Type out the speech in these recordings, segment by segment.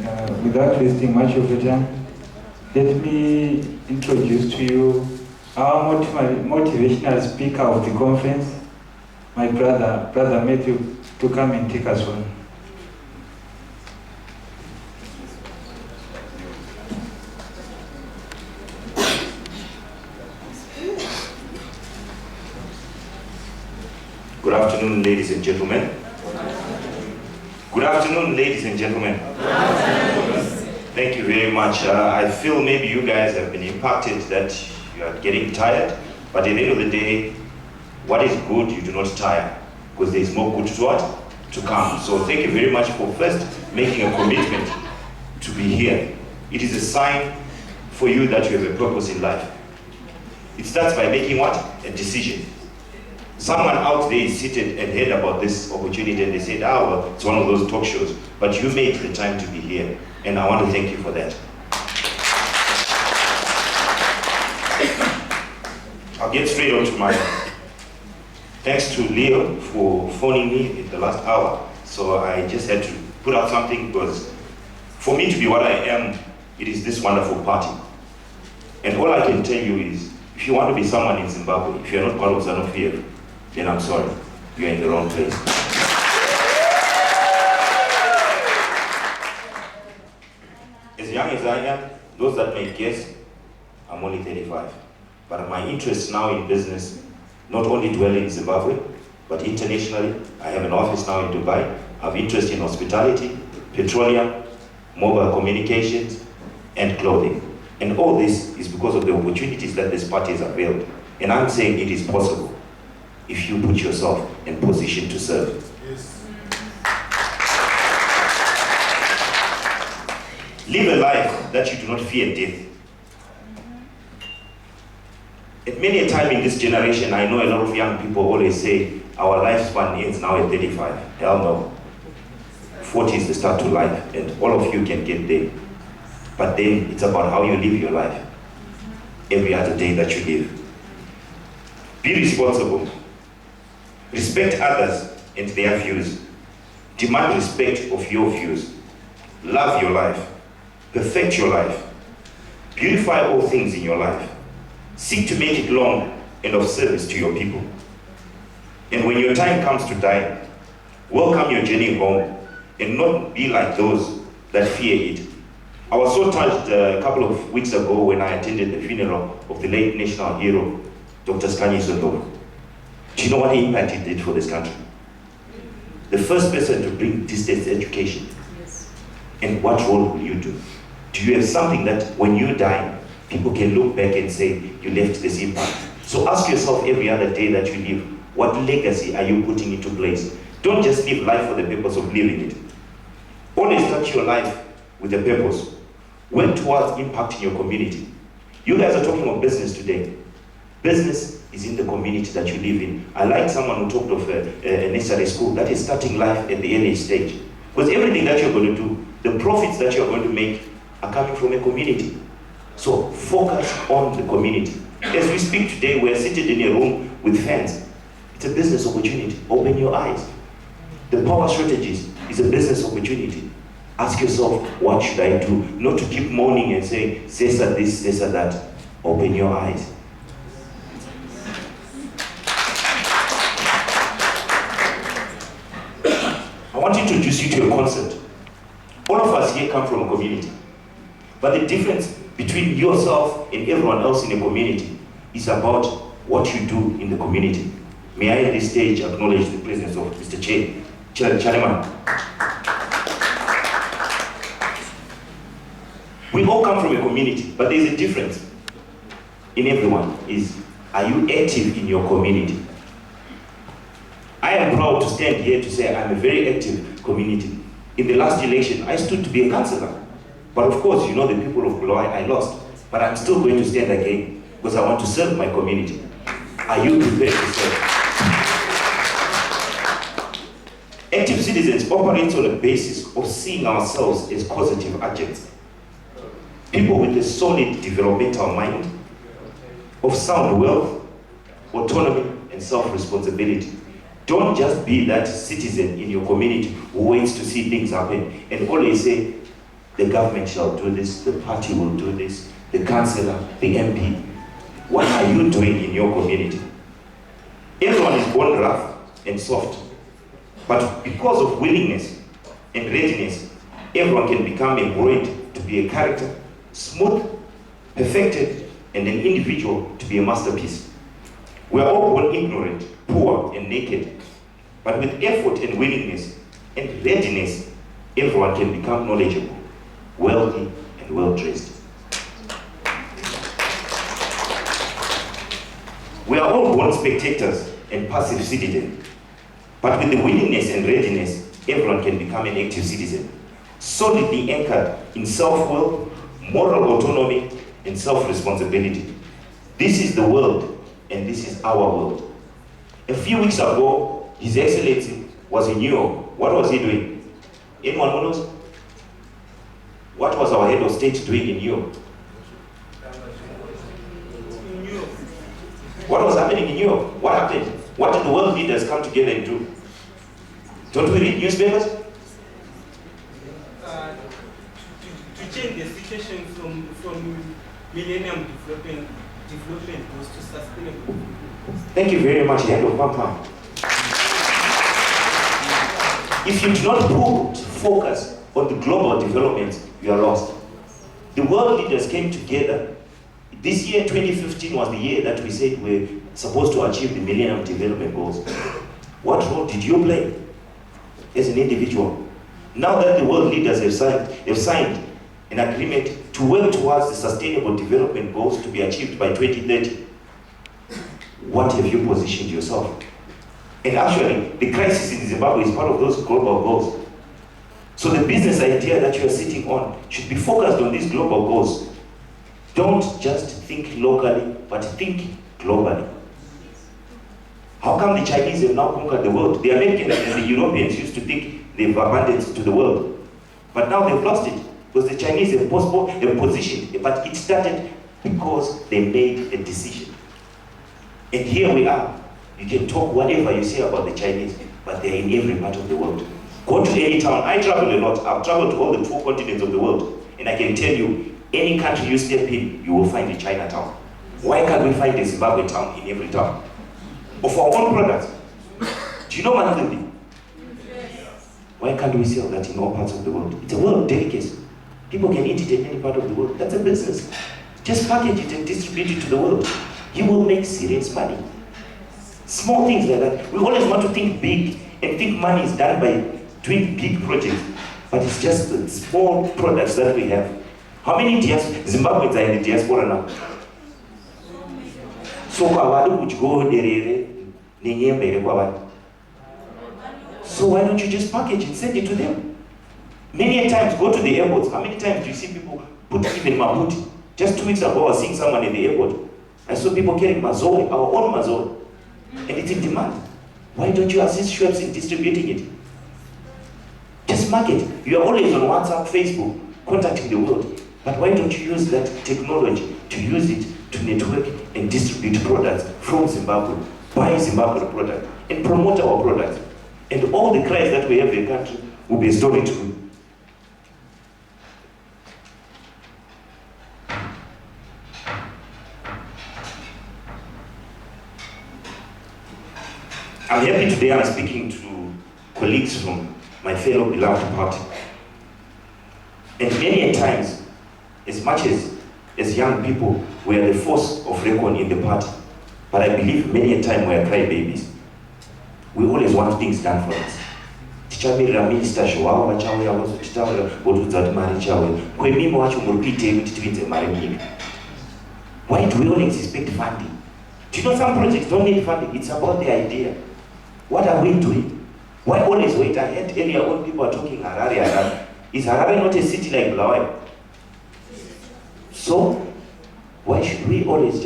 without wasting much of your time, let me introduce to you our motivational speaker of the conference, my brother Mathew, to come and take us on. Good afternoon, ladies and gentlemen. Good afternoon, ladies and gentlemen. Thank you very much. I feel maybe you guys have been impacted that you are getting tired, but at the end of the day, what is good, you do not tire, because there is more good to what? To come. So thank you very much for first making a commitment to be here. It is a sign for you that you have a purpose in life. It starts by making what? A decision. Someone out there is seated and heard about this opportunity and they said, well, it's one of those talk shows, but you made the time to be here, and I want to thank you for that. I'll get straight on to my thanks to Leo for phoning me in the last hour. So I just had to put out something, because for me to be what I am, it is this wonderful party. And all I can tell you is, if you want to be someone in Zimbabwe, if you're not part of ZANU, then I'm sorry, you're in the wrong place. As young as I am, those that may guess, I'm only 35. But my interest now in business, not only dwell in Zimbabwe, but internationally. I have an office now in Dubai. I have interest in hospitality, petroleum, mobile communications, and clothing. And all this is because of the opportunities that this party has availed. And I'm saying it is possible if you put yourself in position to serve. Yes. Live a life that you do not fear death. At many a time in this generation, I know a lot of young people always say, our lifespan ends now at 35. Hell no. 40 is the start to life, and all of you can get there. But then it's about how you live your life every other day that you live. Be responsible. Respect others and their views. Demand respect of your views. Love your life. Perfect your life. Beautify all things in your life. Seek to make it long and of service to your people. And when your time comes to die, welcome your journey home and not be like those that fear it. I was so touched a couple of weeks ago when I attended the funeral of the late national hero, Dr. ZANU. Do you know what impact it did for this country? The first person to bring distance education. Yes. And what role will you do? Do you have something that when you die, people can look back and say, you left this impact? So ask yourself every other day that you live, what legacy are you putting into place? Don't just live life for the purpose of living it. Always touch your life with a purpose. Work towards impacting your community. You guys are talking about business today. Business is in the community that you live in. I like someone who talked of a nursery school. That is starting life at the early stage. Because everything that you're going to do, the profits that you're going to make are coming from a community. So focus on the community. As we speak today, we're seated in a room with fans. It's a business opportunity. Open your eyes. The power strategies is a business opportunity. Ask yourself, what should I do? Not to keep moaning and saying, Cesar this, Cesar that. Open your eyes. I want to introduce you to a concept. All of us here come from a community. But the difference between yourself and everyone else in the community is about what you do in the community. May I at this stage acknowledge the presence of Mr. Chairman. We all come from a community, but there is a difference in everyone. Are you active in your community? I am proud to stand here to say I'm a very active community. In the last election, I stood to be a councillor. But of course, you know, the people of Bulawayo, I lost. But I'm still going to stand again because I want to serve my community. Are you prepared to serve? Active citizens operate on a basis of seeing ourselves as causative agents. People with a solid developmental mind, of sound wealth, autonomy, and self-responsibility. Don't just be that citizen in your community who waits to see things happen and always say, the government shall do this, the party will do this, the councillor, the MP. What are you doing in your community? Everyone is born rough and soft, but because of willingness and readiness, everyone can become embroidered to be a character, smooth, perfected, and an individual to be a masterpiece. We are all born ignorant, poor, and naked, but with effort and willingness and readiness, everyone can become knowledgeable, wealthy, and well-dressed. We are all born spectators and passive citizens, but with the willingness and readiness, everyone can become an active citizen, solidly anchored in self-will, moral autonomy, and self-responsibility. This is the world, and this is our world. A few weeks ago, His Excellency was in New York. What was he doing? Anyone who knows? What was our head of state doing in New York? What was happening in New York? What happened? What did the world leaders come together and do? Don't we read newspapers? To change the situation from millennium development goals to sustainable. Thank you very much, Head of Pam. If you do not put focus on the global development, you are lost. The world leaders came together. This year, 2015, was the year that we said we're supposed to achieve the Millennium Development Goals. What role did you play as an individual? Now that the world leaders have signed an agreement to work towards the Sustainable Development Goals to be achieved by 2030, what have you positioned yourself? And actually, the crisis in Zimbabwe is part of those global goals. So the business idea that you are sitting on should be focused on these global goals. Don't just think locally, but think globally. How come the Chinese have now conquered the world? The Americans and the Europeans used to think they've abandoned to the world. But now they've lost it, because the Chinese have positioned, but it started because they made a decision. And here we are. You can talk whatever you say about the Chinese, but they're in every part of the world. Go to any town. I travel a lot. I've traveled to all the 4 continents of the world. And I can tell you, any country you step in, you will find a Chinatown. Why can't we find a Zimbabwe town in every town? Of our own products. Do you know Mathew? Why can't we sell that in all parts of the world? It's a world delicacy. People can eat it in any part of the world. That's a business. Just package it and distribute it to the world. You will make serious money. Small things like that. We always want to think big and think money is done by doing big projects. But it's just the small products that we have. How many Zimbabweans are in the diaspora now? So why don't you just package and send it to them? Many times, go to the airports. How many times do you see people put even maputi? Just 2 weeks ago, I was seeing someone in the airport. I saw people carrying mazoe, our own mazoe. And it's in demand. Why don't you assist Schweppes in distributing it? Just market. You are always on WhatsApp, Facebook, contacting the world. But why don't you use that technology to use it to network and distribute products from Zimbabwe, buy Zimbabwe products, and promote our products? And all the cries that we have in the country will be a story to you. I'm happy today I'm speaking to colleagues from my fellow beloved party. And many times, as much as young people, we are the force of reckon in the party. But I believe many a time we are crybabies. We always want things done for us. Tichamirira minister Joao vachauya vozotitaurira votudza kuti mari chauya. Kwemimi wacho muri kuitei kuti tividze mari munyika? Why do we always expect funding? Do you know some projects don't need funding? It's about the idea. What are we doing? Why always wait? I heard earlier on people are talking Harare, Harare. Is Harare not a city like Bulawayo? So, why should we always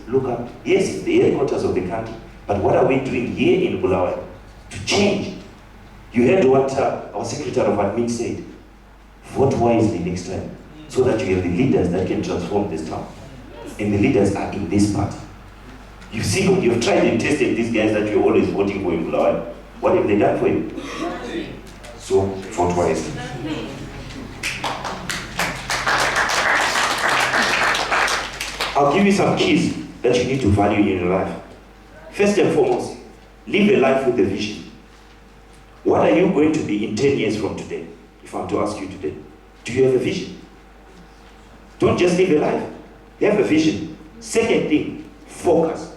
look up? Yes, it's the headquarters of the country, but what are we doing here in Bulawayo to change? You heard what our Secretary of Admin said. Vote wisely next time, so that you have the leaders that can transform this town. And the leaders are in this party. You've seen, you've tried and tested these guys that you're always voting for in Bulawayo. What have they done for you? So, vote wisely. I'll give you some keys that you need to value in your life. First and foremost, live a life with a vision. What are you going to be in 10 years from today? If I'm to ask you today, do you have a vision? Don't just live a life. Have a vision. Second thing, focus.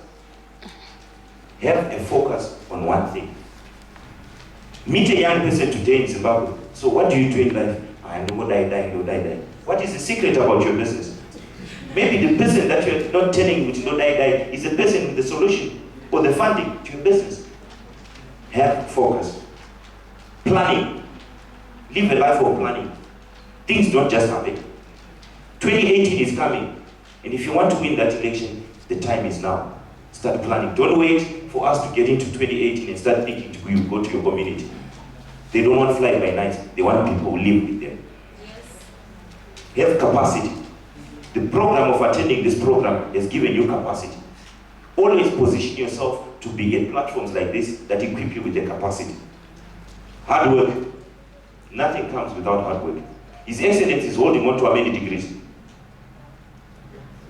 Have a focus on one thing. Meet a young person today in Zimbabwe. So what do you do in life? I know die. What is the secret about your business? Maybe the person that you're not telling which no die is the person with the solution or the funding to your business. Have focus. Planning. Live a life of planning. Things don't just happen. 2018 is coming. And if you want to win that election, the time is now. Start planning. Don't wait for us to get into 2018 and start thinking to go to your community. They don't want fly by night. They want people who live with them. Yes. Have capacity. The program of attending this program has given you capacity. Always position yourself to be at platforms like this that equip you with the capacity. Hard work. Nothing comes without hard work. His Excellency is holding on to how many degrees?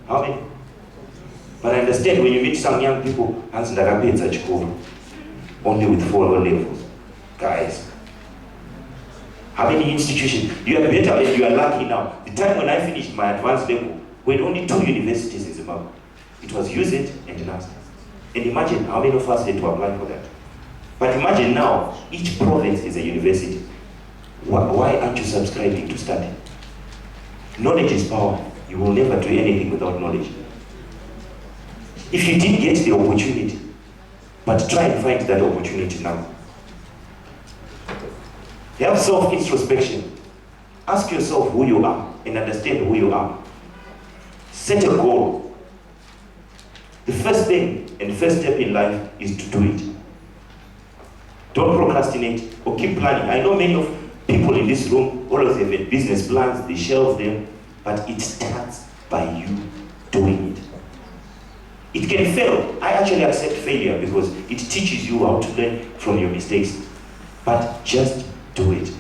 How many? But I understand when you meet some young people, only with 4 levels. Guys, how many institutions? You are better and you are lucky now. The time when I finished my advanced level, we had only 2 universities in Zimbabwe. It was UZ and NASDAQ. And imagine how many of us had to apply for that. But imagine now, each province is a university. Why aren't you subscribing to study? Knowledge is power. You will never do anything without knowledge. If you didn't get the opportunity, but try and find that opportunity now. Have self-introspection. Ask yourself who you are and understand who you are. Set a goal. The first thing and first step in life is to do it. Don't procrastinate or keep planning. I know many of people in this room, all of them have business plans, they shelve them, but it starts by you doing it. It can fail. I actually accept failure because it teaches you how to learn from your mistakes. But just do it.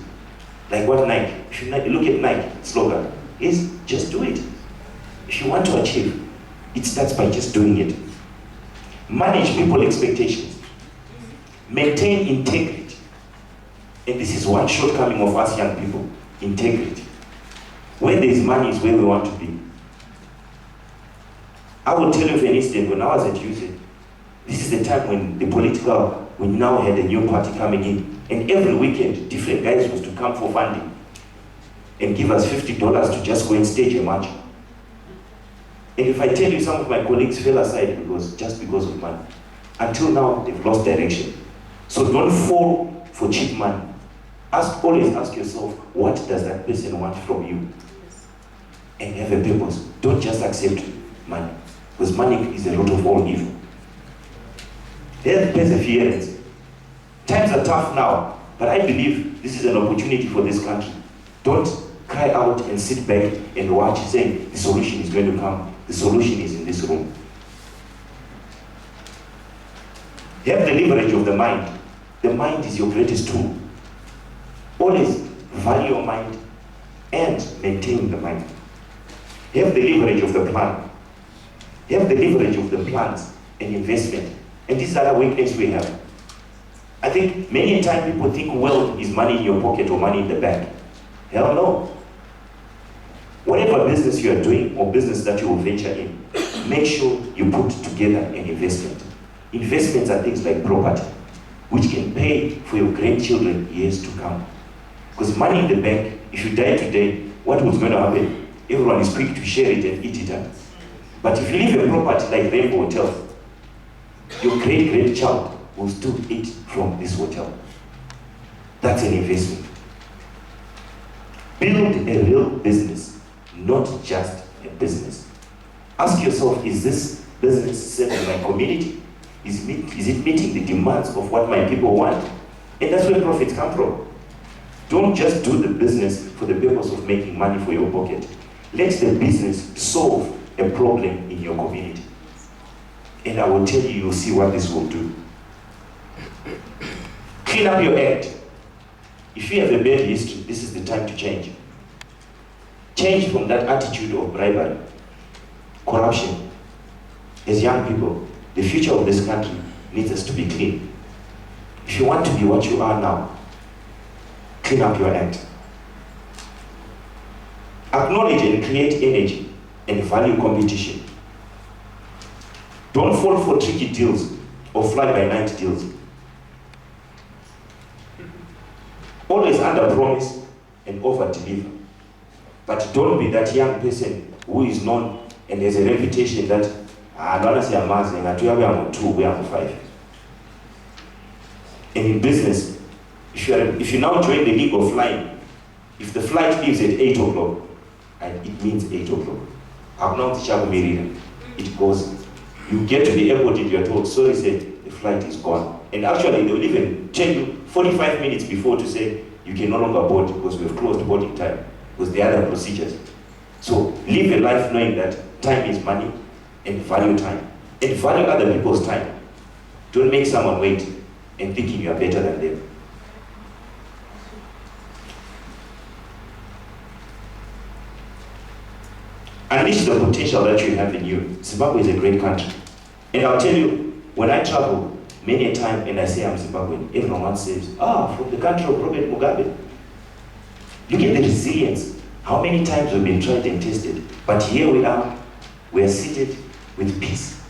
Like what Nike, if you look at Nike slogan, is just do it. If you want to achieve, it starts by just doing it. Manage people's expectations. Maintain integrity. And this is one shortcoming of us young people, integrity. Where there is money is where we want to be. I will tell you of an incident when I was at UZ. This is the time when we now had a new party coming in. And every weekend, different guys was to come for funding and give us $50 to just go and stage a march. And if I tell you, some of my colleagues fell aside just because of money. Until now, they've lost direction. So don't fall for cheap money. Always ask yourself, what does that person want from you? And have a purpose. Don't just accept money. Because money is the root of all evil. Have perseverance. Times are tough now, but I believe this is an opportunity for this country. Don't cry out and sit back and watch saying the solution is going to come. The solution is in this room. Have the leverage of the mind. The mind is your greatest tool. Always value your mind and maintain the mind. Have the leverage of the plan. Have the leverage of the plans and investment. And these are the weaknesses we have. I think many times people think wealth is money in your pocket or money in the bank. Hell no. Whatever business you are doing or business that you will venture in, make sure you put together an investment. Investments are things like property, which can pay for your grandchildren years to come. Because money in the bank, if you die today, what was going to happen? Everyone is quick to share it and eat it up. But if you leave a property like Rainbow Hotel, your great-grandchild will still eat from this hotel. That's an investment. Build a real business, not just a business. Ask yourself, is this business serving my community? Is it meeting the demands of what my people want? And that's where profits come from. Don't just do the business for the purpose of making money for your pocket. Let the business solve a problem in your community. And I will tell you, you'll see what this will do. Clean up your act. If you have a bad history, this is the time to change. Change from that attitude of bribery. corruption. As young people, the future of this country needs us to be clean. If you want to be what you are now, clean up your act. Acknowledge and create energy and value competition. Don't fall for tricky deals or fly-by-night deals. Always under-promise and over-deliver. But don't be that young person who is known and has a reputation that I don't say I'm amazing, I do have 2, we have 5. And in business, if you now join the league of flying, if the flight leaves at 8 o'clock, and it means 8 o'clock. It goes, you get to the airport and you're told, sorry, sir, the flight is gone. And actually, they will even tell you 45 minutes before to say, you can no longer board because we've closed boarding time, because there are other procedures. So live a life knowing that time is money and value time. And value other people's time. Don't make someone wait and thinking you are better than them. Unleash the potential that you have in you. Zimbabwe is a great country. And I'll tell you, when I travel many a time and I say I'm Zimbabwean, everyone says, from the country of Robert Mugabe. Look at the resilience. How many times we've been tried and tested. But here we are seated with peace.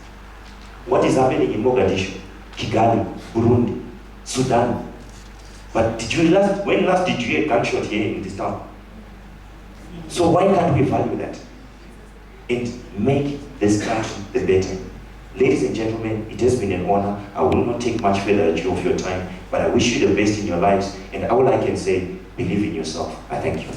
What is happening in Mogadishu, Kigali, Burundi, Sudan? But when last did you hear a gunshot here in this town? So why can't we value that? And make this country the better. Ladies and gentlemen, it has been an honor. I will not take much further ado of your time, but I wish you the best in your lives. And all I can say, believe in yourself. I thank you.